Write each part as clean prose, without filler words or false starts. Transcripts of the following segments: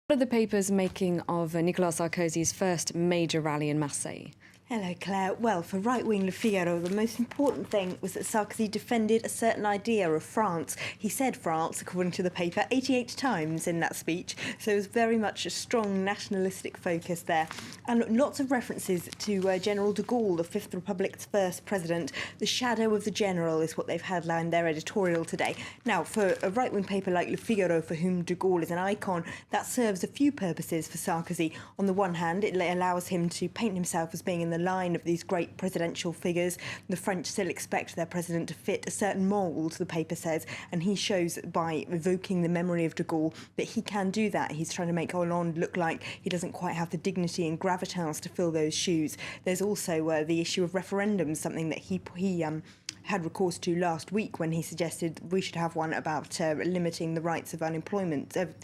What are the papers making of Nicolas Sarkozy's first major rally in Marseille? Hello, Claire. Well, for right-wing Le Figaro, the most important thing was that Sarkozy defended a certain idea of France. He said France, according to the paper, 88 times in that speech, so it was very much a strong nationalistic focus there. And lots of references to General de Gaulle, the Fifth Republic's first president. The shadow of the general is what they've headlined their editorial today. Now, for a right-wing paper like Le Figaro, for whom de Gaulle is an icon, that serves a few purposes for Sarkozy. On the one hand, it allows him to paint himself as being in the line of these great presidential figures. The French still expect their president to fit a certain mould, the paper says, and he shows by evoking the memory of de Gaulle that he can do that. He's trying to make Hollande look like he doesn't quite have the dignity and gravitas to fill those shoes. There's also the issue of referendums, something that he had recourse to last week when he suggested we should have one about limiting the rights of the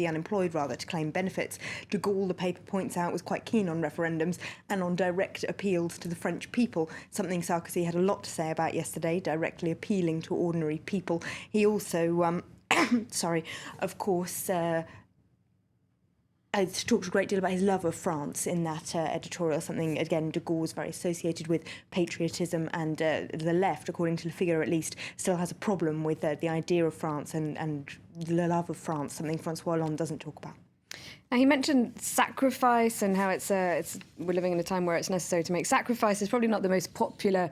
unemployed to claim benefits. De Gaulle, the paper points out, was quite keen on referendums and on direct appeals to the French people, something Sarkozy had a lot to say about yesterday, directly appealing to ordinary people. He also, of course, talked a great deal about his love of France in that editorial, something, again, de Gaulle was very associated with patriotism, and the left, according to Le Figaro at least, still has a problem with the idea of France and the love of France, something François Hollande doesn't talk about. Now, he mentioned sacrifice and how we're living in a time where it's necessary to make sacrifices. Probably not the most popular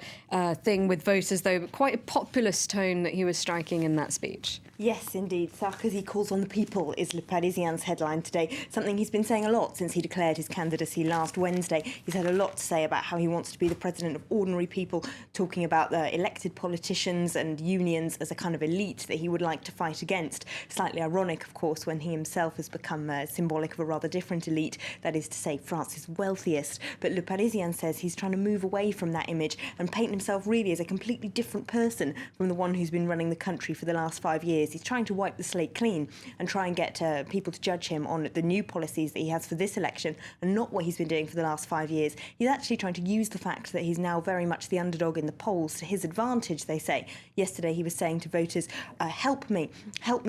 thing with voters, though, but quite a populist tone that he was striking in that speech. Yes, indeed. Sarkozy calls on the people is Le Parisien's headline today, something he's been saying a lot since he declared his candidacy last Wednesday. He's had a lot to say about how he wants to be the president of ordinary people, talking about the elected politicians and unions as a kind of elite that he would like to fight against. Slightly ironic, of course, when he himself has become symbolic of a rather different elite, that is to say France's wealthiest. But Le Parisien says he's trying to move away from that image and paint himself really as a completely different person from the one who's been running the country for the last 5 years. He's trying to wipe the slate clean and try and get people to judge him on the new policies that he has for this election and not what he's been doing for the last 5 years. He's actually trying to use the fact that he's now very much the underdog in the polls to his advantage, they say. Yesterday he was saying to voters, help me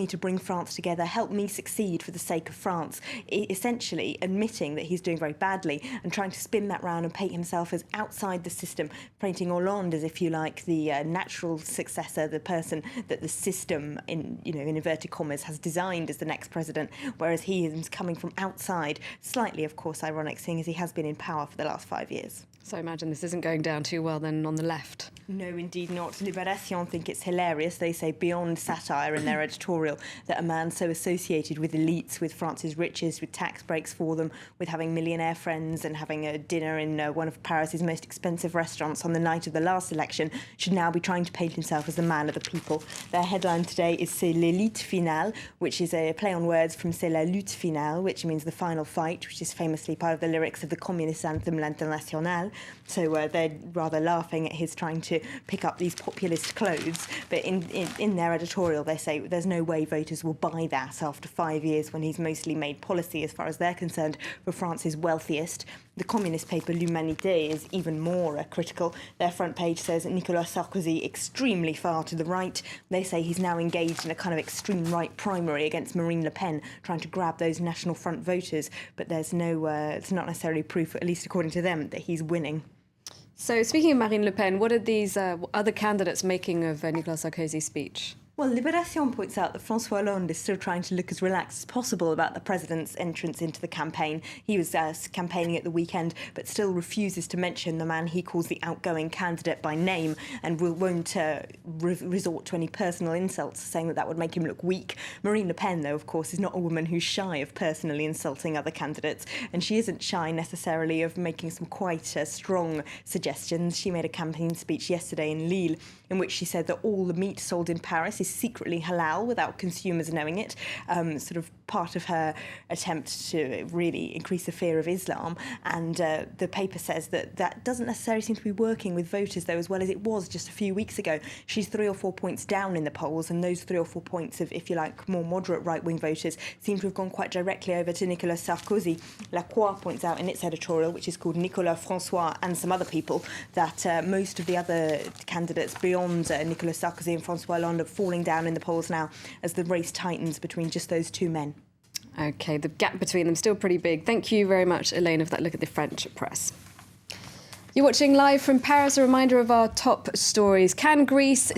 to bring France together, help me succeed for the sake of France, essentially admitting that he's doing very badly and trying to spin that round and paint himself as outside the system, painting Hollande as, if you like, the natural successor, the person that the system, in inverted commas, has designed as the next president, whereas he is coming from outside. Slightly, of course, ironic, seeing as he has been in power for the last 5 years. So I imagine this isn't going down too well then on the left. No, indeed not. Libération think it's hilarious. They say beyond satire in their editorial that a man so associated with elites, with France's riches, with tax breaks for them, with having millionaire friends and having a dinner in one of Paris's most expensive restaurants on the night of the last election, should now be trying to paint himself as the man of the people. Their headline today is C'est l'élite finale, which is a play on words from C'est la lutte finale, which means the final fight, which is famously part of the lyrics of the communist anthem L'Internationale. So they're rather laughing at his trying to pick up these populist clothes. But in their editorial, they say there's no way voters will buy that after 5 years when he's mostly made policy, as far as they're concerned, for France's wealthiest. The communist paper L'Humanité is even more critical. Their front page says Nicolas Sarkozy extremely far to the right. They say he's now engaged in a kind of extreme right primary against Marine Le Pen, trying to grab those National Front voters. But there's no, it's not necessarily proof, at least according to them, that he's winning. So speaking of Marine Le Pen, what are these other candidates making of Nicolas Sarkozy's speech? Well, Libération points out that François Hollande is still trying to look as relaxed as possible about the president's entrance into the campaign. He was campaigning at the weekend, but still refuses to mention the man he calls the outgoing candidate by name, and won't resort to any personal insults, saying that would make him look weak. Marine Le Pen, though, of course, is not a woman who's shy of personally insulting other candidates, and she isn't shy necessarily of making some quite strong suggestions. She made a campaign speech yesterday in Lille in which she said that all the meat sold in Paris is secretly halal without consumers knowing it, sort of part of her attempt to really increase the fear of Islam. And the paper says that doesn't necessarily seem to be working with voters, though, as well as it was just a few weeks ago. She's 3 or 4 points down in the polls, and those 3 or 4 points of, if you like, more moderate right-wing voters seem to have gone quite directly over to Nicolas Sarkozy. La Croix points out in its editorial, which is called Nicolas, François and some other people, that most of the other candidates beyond Nicolas Sarkozy and François Hollande are falling down in the polls now as the race tightens between just those two men. OK, the gap between them still pretty big. Thank you very much, Elena, for that look at the French press. You're watching live from Paris. A reminder of our top stories. Can Greece